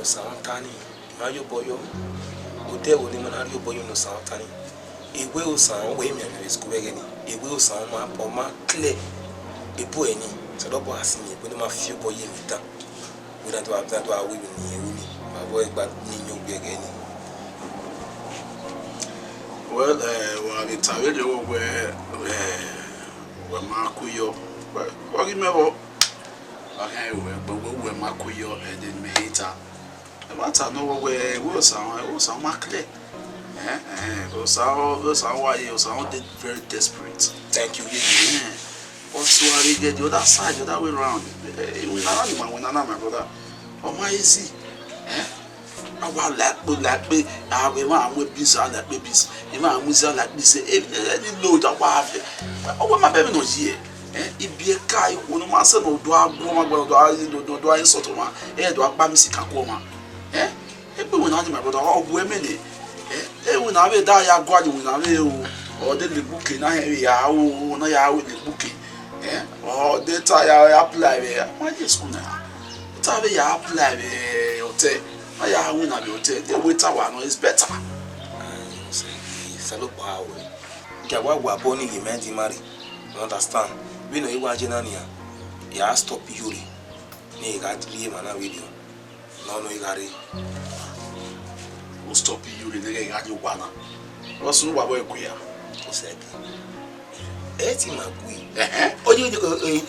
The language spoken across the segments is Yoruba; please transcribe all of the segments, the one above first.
sound tani. Mayo boyo. Ode woni manario boyo no sound tani. E will sound way me and school again. E will sound ma or ma clear. E boy any. So don't ask me when my few boy in it. We don't have that we will need my boy but you be again. Well, the Tavio where Makuyo, what you know, where Makuyo and then Mahita. But I know where was our market. Those are why you sounded very desperate. Thank you. Also, I get the other side, the other way around. We not my brother. Oh, my easy. I want like me. I will want with this and that babies. If I was like this, any load of water. Oh, my baby knows here. It be a guy who no master no do I do I sort of one. Do I bamsi kakoma? If we not my brother, all women. When I die, I go when I or the booking. I have no with the booking. Or the tire apply there. My school now. Tire apply hotel. I win at the hotel. The waiter one is better. Salo power. Jawa wa born in meant marry. You understand? We know you want Jenania. Ya stop Yuri. Ni got leave an video. No, you got it. Who stop Yuri? They got you one. What's the way we are? Eti magui.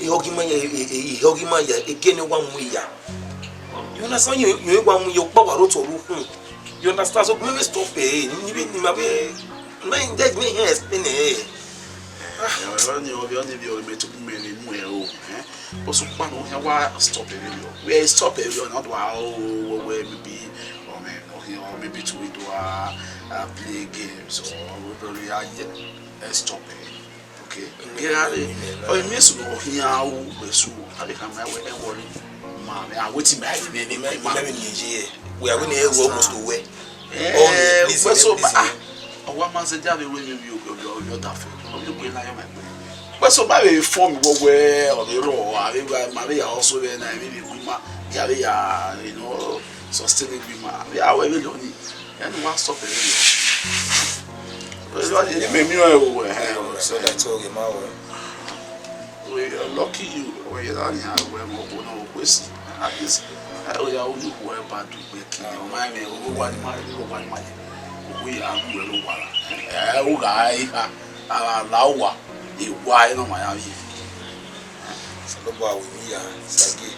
You Hogima, again one way. You understand? You want your power roto. You understand? So maybe stop paying. Even in my way. Mind that me here spin it. You only to many more. Also, one who stop it. We stop it. You're not wow. Where maybe or maybe to do play games or we stop it. Okay. Oh, miss here. I become my way and worry. I waiting back in any man. We are winning almost away. One man's a daddy when you go your duffel. But so my form where on the road, I Maria also then I maybe Kuma, Yavia, you know, sustaining Bima. We are very lonely and one stop it. So that's all your mouth. We are lucky you where you are where more question. At least we are only who are bad to make your mind one money. We are well. Lawa, the wine on my eye. So, about we are Sagi.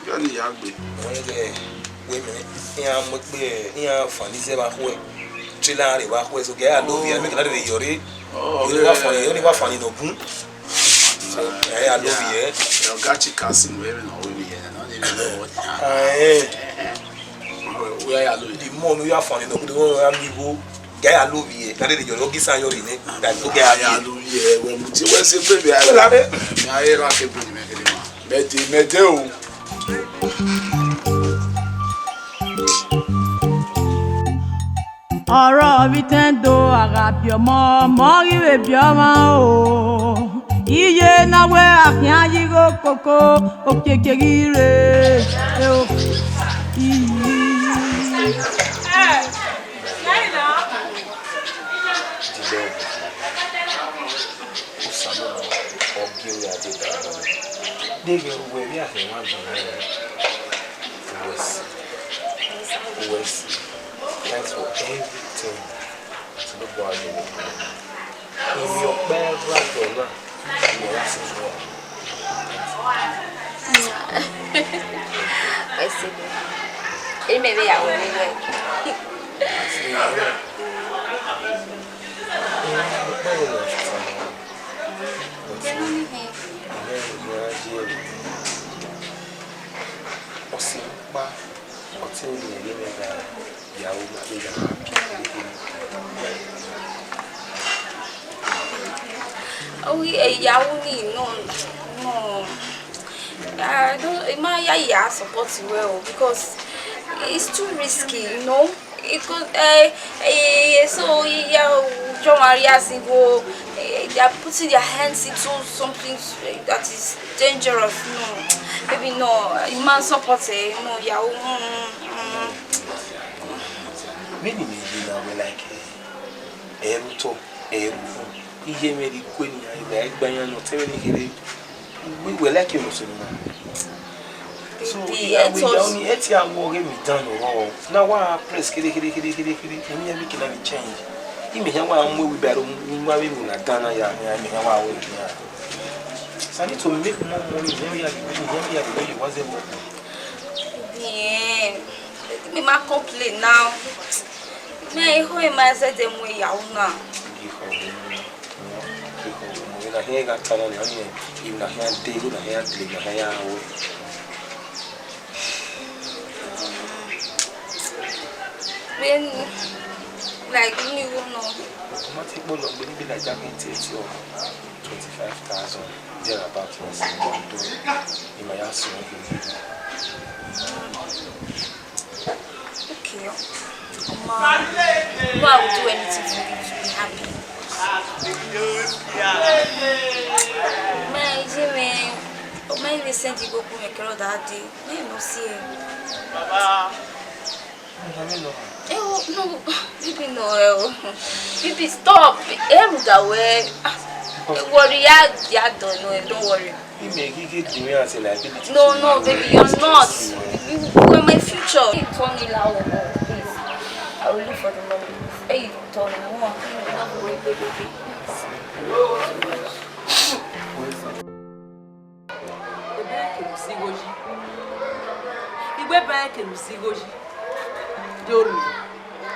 Very young, women here for this ever way. Chilari, Wahway, so get a love you, make another Yori. Oh, you are funny, no boom. So, I love you. You got your cousin wearing all the more we are funny, no good. Get a love you. That is your logis and your in it. That you get a love you. When you were saying, baby, I love it. I like it. Medeo. Ọ̀rọ̀ mi tendo agabiọmọ mọrí ebiọmọ o iye nawe akin ayigo koko okekere o Thanks for everything. To the body. In your bed, right? I see. It may be our way. Oh, no. I don't. My support you well because it's too risky, you know. It could. So John Maria Sigo, they are putting their hands into something that is dangerous. No, Baby, no, you man support it. No, yeah. Many now we like Eruto, Eru. He made it queen. I like Bayan or Terry. We were like him. So we only 8 years more get me done. Now I press kitty, and we can change. He may have one way better than we have done. I need to make more money. Maybe was able. Yeah, me ma complain now. Me who am I said them way ya una. Na here got talent on here. Even na here day, na here day, na here away. When like you know. Automatic ball on be like that 25,000 there about was in my house. Okay. I will do anything for you to be happy. Man, sent you go to make her that day. No, see him. Oh, no, baby, no. Baby, stop. Don't worry. No, baby, you're not. You are my future. Tony Lau, please. I will look for the money. Hey, Tony,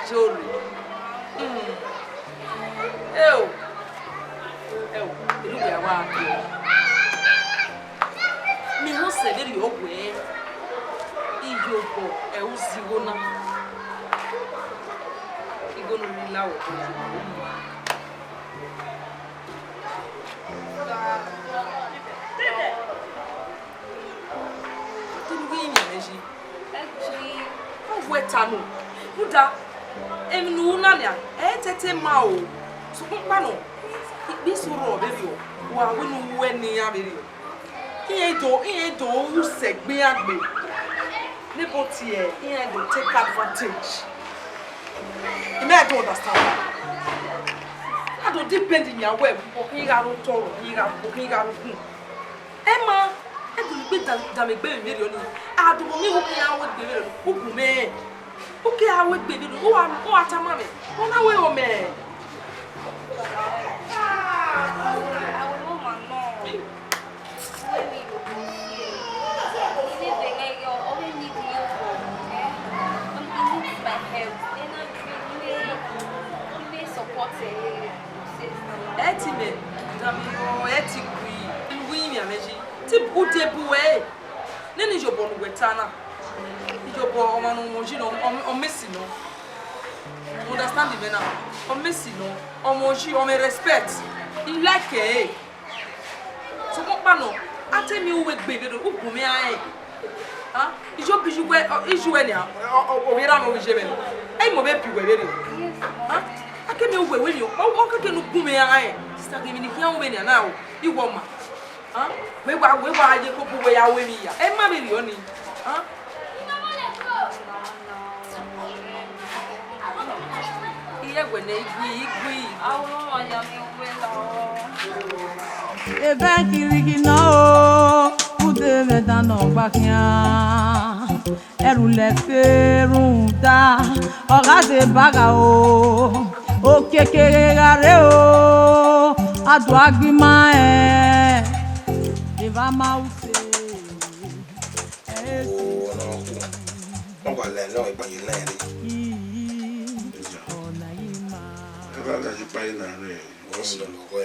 Jori. Ilu ya wa ki. Mi ho se le ri ogwe. Ijobo e uzigo na. Igono mi lawo. Wetano muda emnu nania tete ma o so pa no bi soro bebi o wa wonu weni aberi iye do u segbe agbe nebo tie iye do take advantage you may don't understand I don't depend in your web o ki ga ro toro ki ga ro kun Emma e do gbe da me gbe mi ri oni adumo mi wo ki awo gbe ri ogun me okay awo gbe ri o atama me o na we o me Etime, Damio, Etigui, Winnie, Meji, Tip Utebuwe. Then is your born wetana. Your born on missing. Understand the venom, on missing, on moji, on respect. You like it. So, what pano? I tell you, with baby, who me I. Huh? Is your issue where issue anyhow? Or we are not with I'm a baby. Huh? I came away with you. Oh, can you do me? I start giving you young women now. You want me? Huh? Where are you go away with me? And my baby, huh? Here when they agree. I want you. Evbagheru no, ude medano bakia. Erule ferunda, ogade bagao. Okekere o, adwagima eva mause. On va aller là et pas y aller. Là, je pas y aller. On se le voit.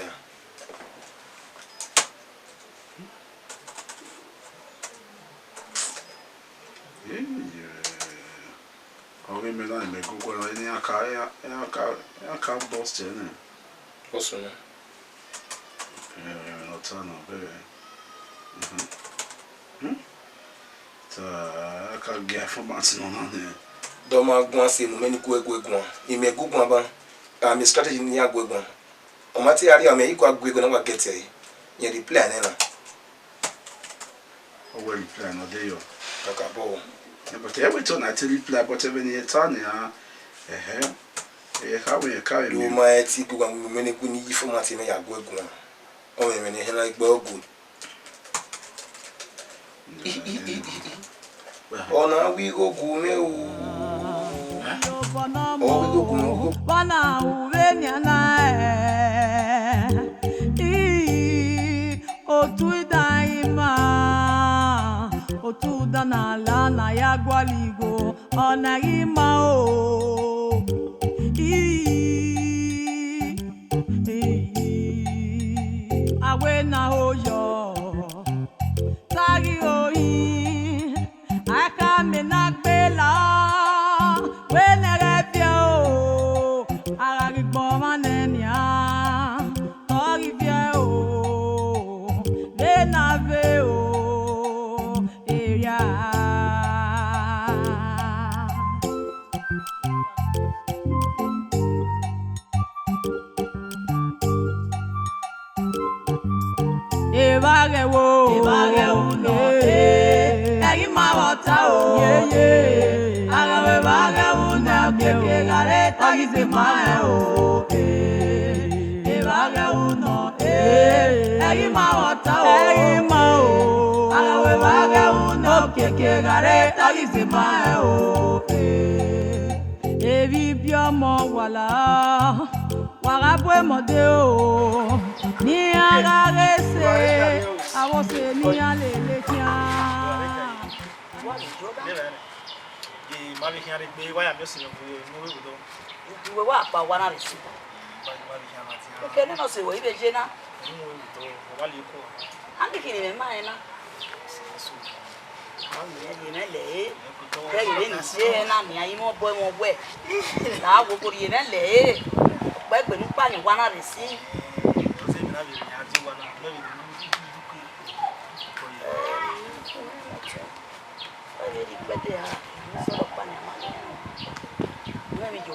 Okay, me na me go go ni aka boss je na. Boss na. No tano be. Ta aka ge information na ne. Do ma gun ase mo meni ku egu ime gugun ba. Me strategy ni agwegun. O ma ti ari o me iko agwegun na wa get e. Ye the plan na. Oh, well, reply, no, there you Kakabo. but every time I tell you, reply, but even in Tanya, how we carry you my people and many good need for Martina. Oh, when you like good. Oh, now we go go. Otuda na la na ya gwaligo ona ima o awe na oyo tagi oyi aka me na gbela we na refia o ara gbo manenia tori via o de na ve o Evbagheru no Ehimwenmaofficial TV Evbagheru no kekegare tagizema o Evbagheru no Ehimwenmaofficial Evbagheru no kekegare tagizema o evi biomo wala warabwe modeo ni agarese awose ni alele kia mari kiare gbe wa ya mi o si mo we do iwe wa pa wa na resi ke ne no se wo ibe je na mo we do wa le ko andi kini me ma ena ni ne le ke ile ni se na mi ayi mo bo la wo ko ri ne le gbe nu pa ni wa na resi se mi na bi ni ati wa na me di pede ha so pa ni ma me mi jo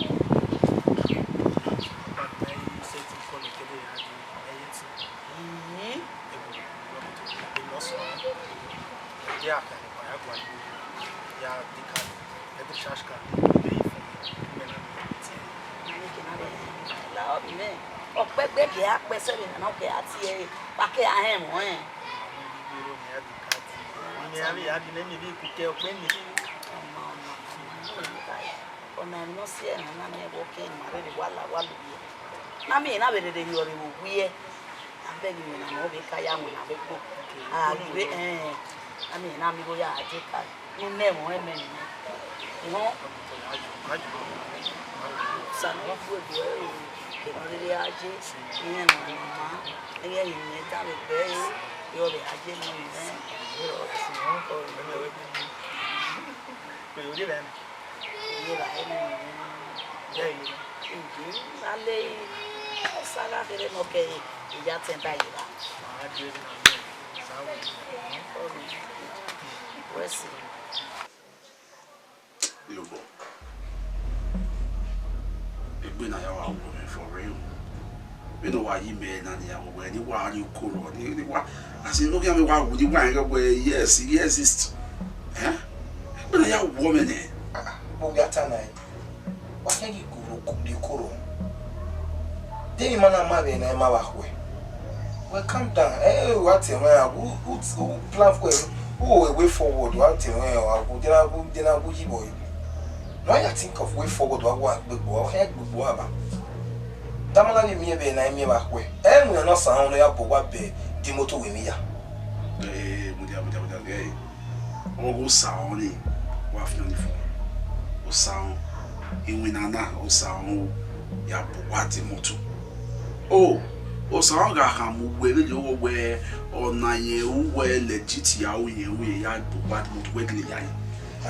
ona no se na me bo ke mare de wala na me na be de yori wo wie abegi me na no be ka ya mu na be ko agbe ami na mi go ya ajeka ni ne mo eme ni no sa no fu e ke no le aje ni e mo ma e ye ni ta be be yo le aje ni ne yo si no ko me we ko yo le Ira ene ale saga de no que ya tenta ira pues yo bo egbe na ya wa wo for real we know why you made na ya wo ni wa ri koro ni wa as you know ya me wa wo ni wa nge yes is egbe na ya wo me ne Bogata nai. Wakegi kuro. Deni mana mabe na ema wakwe. Well, calm down. What who plan for who way forward? What dina boy. No, I think of way forward. What big boy? Head big boy. Tamala ni mi be na mi wakwe. We no sound ya bo wa be di moto we mi ya. Mudia. Ogo sound ni wa fi ni fo. O sound Ehimwenma o sound ya buwati moto o sound ga hamu we le we ona ye we legit ya o ye ya buwati moto we le ya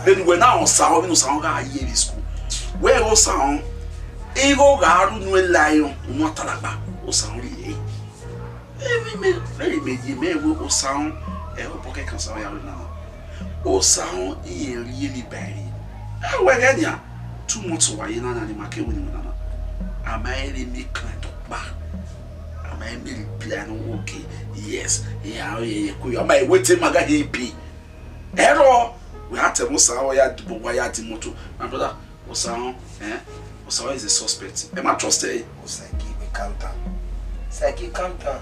then we now sound no sound ga ye bi school we o sound e go ga ru no lion mo talagba o sound ye me o sound o poke kan sound ya na o sound e really bad. Wegenya 2 months away na na make we ni na am I really kind of back am I really plan okay yes yeah ko am I waiting maga happy Error. We had to Musa ya the moto. My brother, Osao, Osao is a suspect. Am I trusted? Osaki, we calm down. Saki, calm down.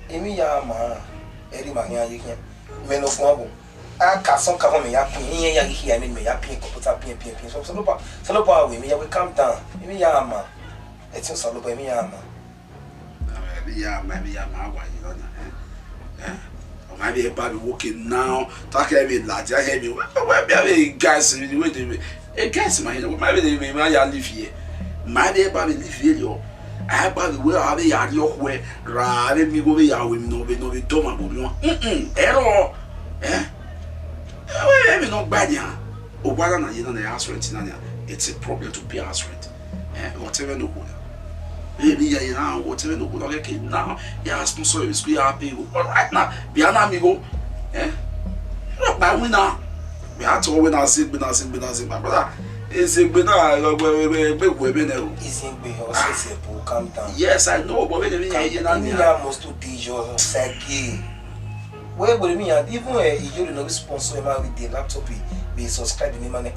Emi ya ma, eri manya yikin. Men of Mabo. I can't some cover me up here. I mean, me up here, pin. So, Salopa, we calm down. Emi ya ma. It's your Salopa, emi ya ma. Maybe why you know that? Maybe everybody walking now, talking about large. I hear me. Where guys in the way they guys, maybe they may live here. Maybe everybody live here, yo. I everybody where are they? Are you where? Rather me go where we no be dumb about you. Error. Maybe not bad, yeah. Or whether na you know the house rent in it's a problem to pay house rent. Whatever no good. Maybe you know whatever no good. Okay, now yeah, sponsor is we are paying. All right now, be an amigo. Look, by winner. We have to win our seat, my brother. It's a winner. Calm down. Yes, I know, but when you must do DJ Saki. Where would me even you know sponsor with the laptop be subscribe to me man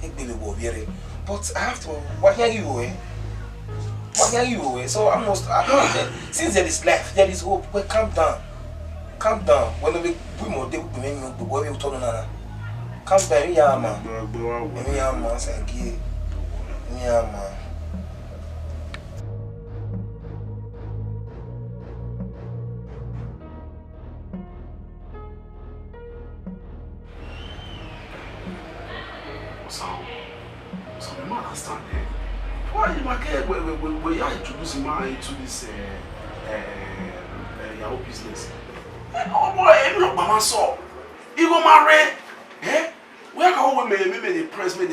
but I have to what hear you so I must since there is life there is hope. Well, calm down when we more they will turn on calm down yama Saki yama. So we might understand why you when you are introducing me to this your business. Oh boy, look, mama saw. You go marry, where can we make the press, make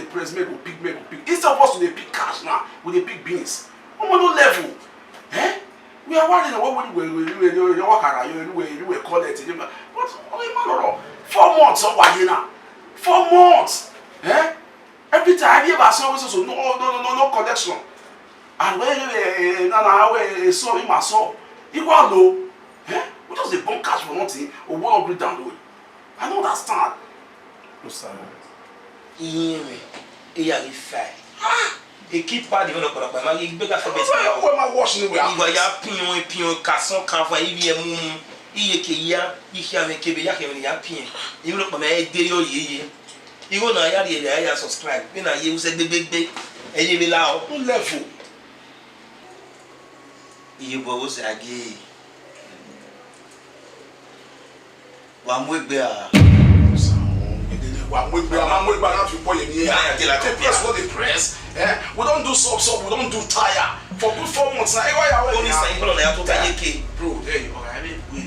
go pick. Instead of us to the pick cash now, with the big beans. On no level, we are worried about what we walk around, you were collect it. But oh, 4 months of why now? 4 months, Every time you have so no collection. And when you saw him saw, you go low. We just a bomb cash for nothing or one upgrade download. I don't understand. No, sir. E keep bad even up my man. You better for best. Where am I washing away? You are pion casson can for EVM. Iyekeya, Ihame ya kemi ya pin. You look my day yo ye. You go na ya subscribe. Me na ye say big. Eyi be la o level. Iye bo wo say age. Wa mu egbe a. I'm not to boy here. The press. We don't do sub, we don't do tire. For good 4 months now. Only say bro, hey, I mean we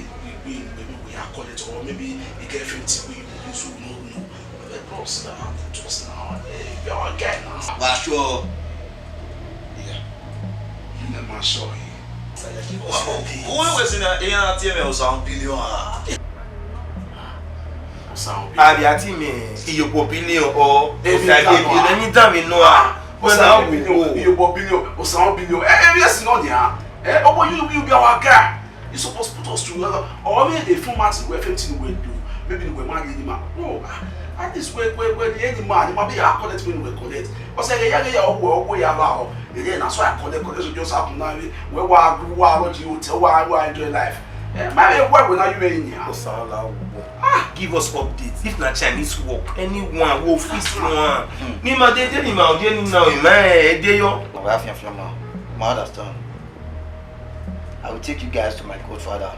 are call it or maybe the girlfriend we use to know. But bros now, just now. We are again now. But sure. Yeah. I'm not sure. Who was in a TV or some billion? Abiati me iyo billion or any time in Noah. Iyo billion or some billion. Yes, no there. Oh, you be our guy. You supposed to put us together. Or maybe the format where 15 will do. Maybe we marry the man. No, at this way where the any man, might be a collect when we collect. Or say, yeah, way about. Then that's why I collect just happen now. Where what you tell why I enjoy life. My work when are you in here? Give us updates. If not Chinese work, anyone will fix one. Nima de nima de now in my day yo. My understand. I will take you guys to my godfather.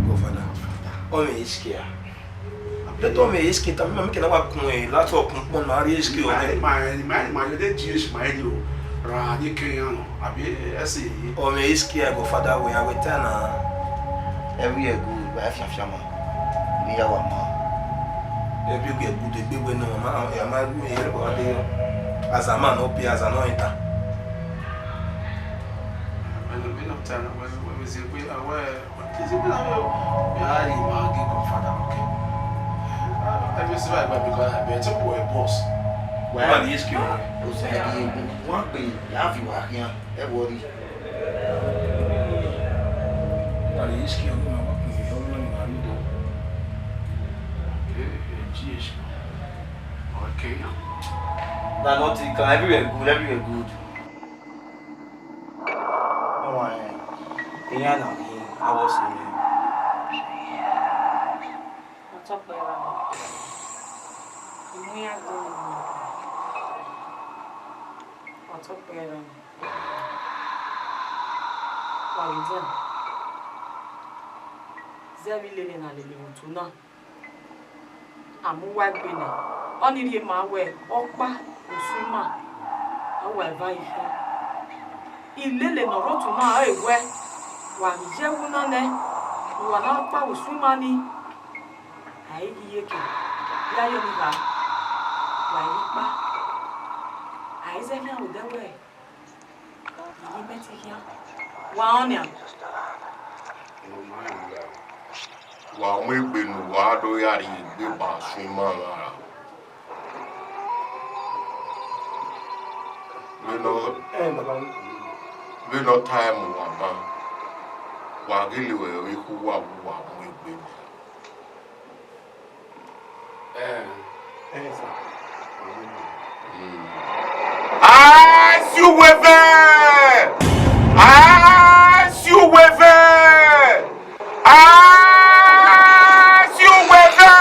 Godfather. Oh me ischia. Let me ischia. Tamma me kenawa kun la to kun pon na ri ischia o. My de GH my do. Ra ni Kenyano. Abi ese. Oh me ischia godfather we are with na. Every year good, but I feel we are one more. Every year good, the big no man, ya ma me here go dey. As a man, no be as an anointer. When no time when we say we are where is it we are my godfather, okay. I will say because I be a boss. Why the ischia? O say one pay, ya fi wa here, everybody. Why the ischia? Okay. Nah, nothing. Everywhere good. No one. Yeah, no. I was in. What's up, Eva? We are going. What's up, Eva? What is it? Zebile na lele mutuna. Amu wa gbene. Oni ri ma we opa osuma. Awa ba ife. Ilele no rotuna ewe. Wa je wuna ne. Wa na opa osuma ni. Ai iyeke. Ya yo ni ba. Wa ipa. Ai ze mi awodewe. Yi meti hia. Wa onia. Wa megbenu wa do yari gbe ba sunma ara. We no time wa ba. Wa gele we ku wa megbenu. As you wever! As you wever! As you wever!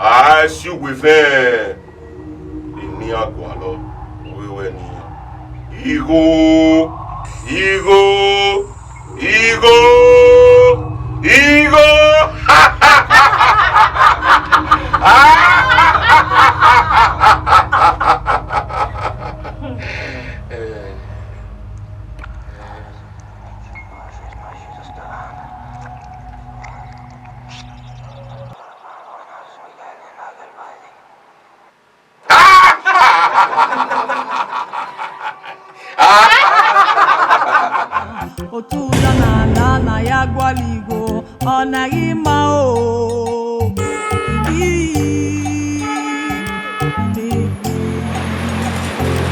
As you wever, ni agwa lo, wewe ni Ego! Otula na ya gwaligo onagima o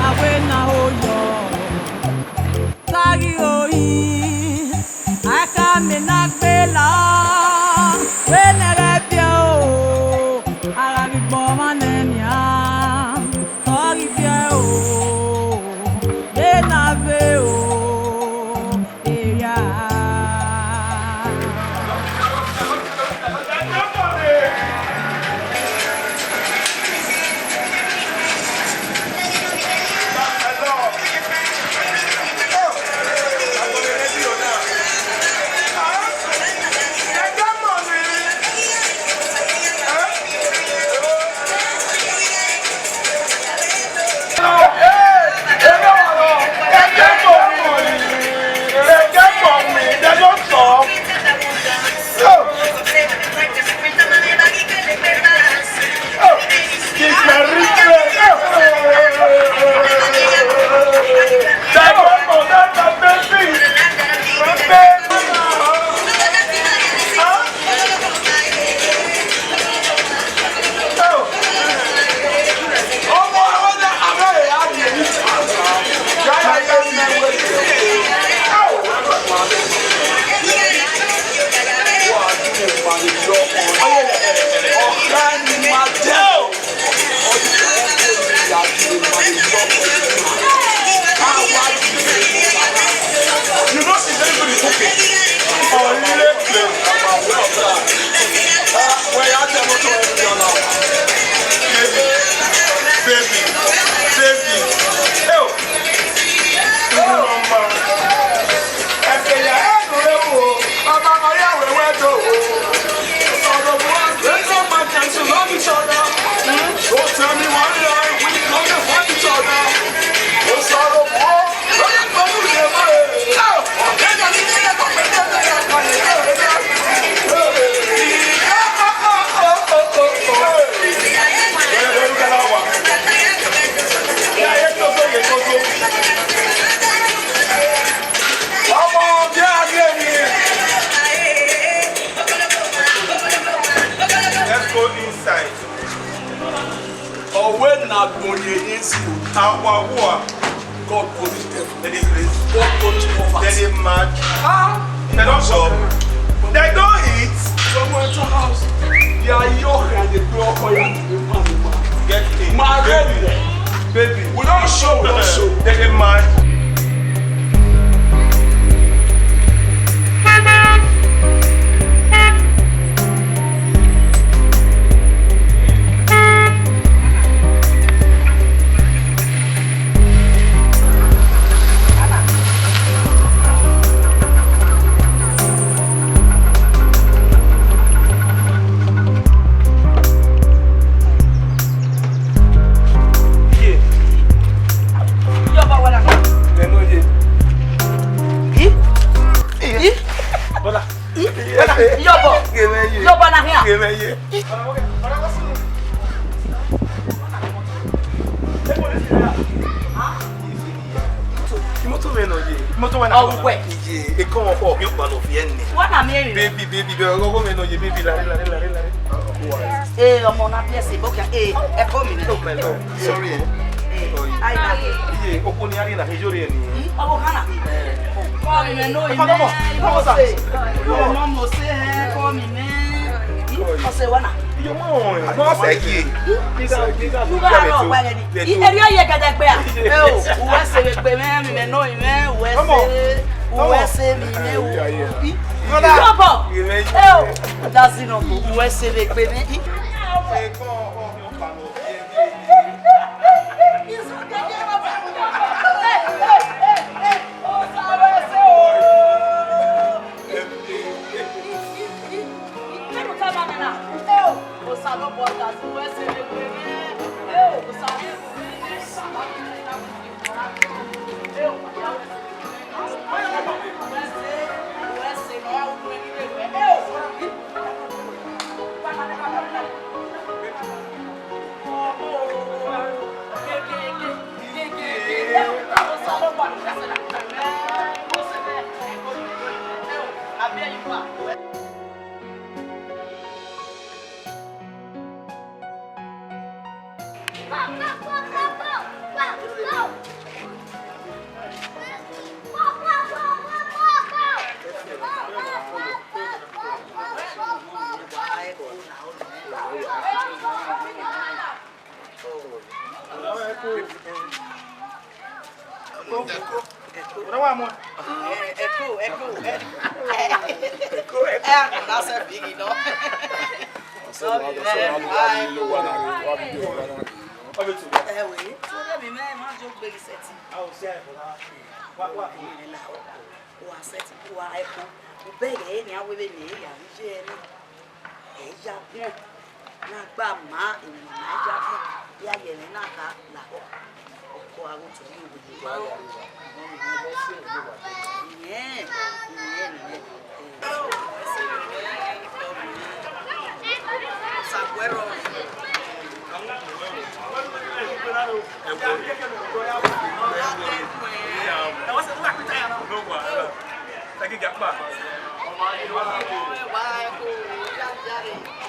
awe na oyo tagi oyi aka me na gbela we na repia o ara mi bo manenia tagi pia o de na ve o. God punish them. God punish poverty. They mad. They don't shop. They don't eat. Someone to house. They are young and they grow up and Get in. my Baby. we don't show, we don't show. They mad.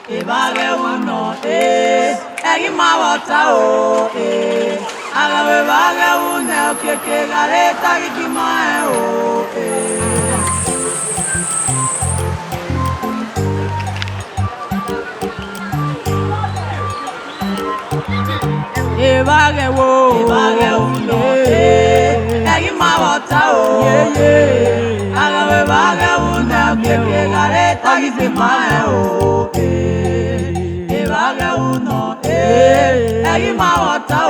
Evbagheru no Ehimwenmaofficial TV. Evbagheru no kekegare tagikima Evbagheru no Ehimwenmaofficial TV. Evbagheru no kekegare tagikima Evbagheru no Ehimwenmaofficial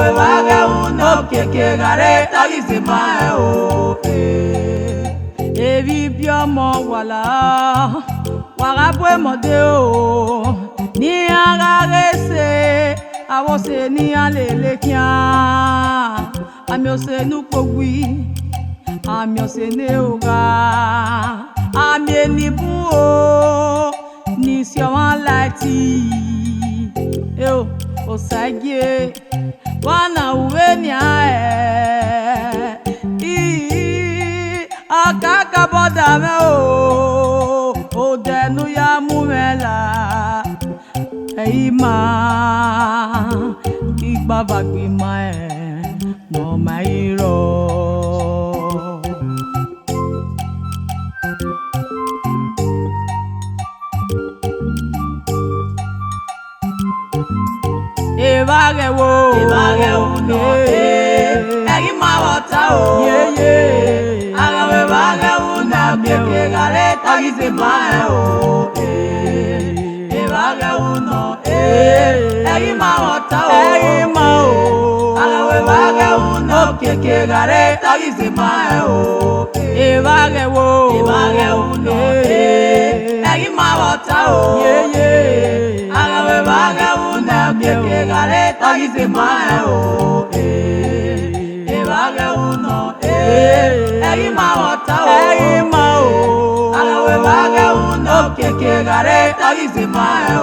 Evbagheru no kekegare tagikima Evi biomo wala warabwe modeo ni agarese awose ni alelekia amiose nukogwi amiose neoga amienibuo ni siawan lati eo osagie wana uwenia akaka bodame o denu ya mumela Ehima Igbava Gbima no mairo Evbagheru no Ehima wata o Evbagheru na keke gare tagisi mae o Evbagheru no Ehima wata o Evbagheru no keke gare tagisi mae o Evbagheru no Ehima wata o Evbagheru na keke gare tagisi mae o Evbagheru no Ehima wata o Evbagheru no keke gare tagisi mae o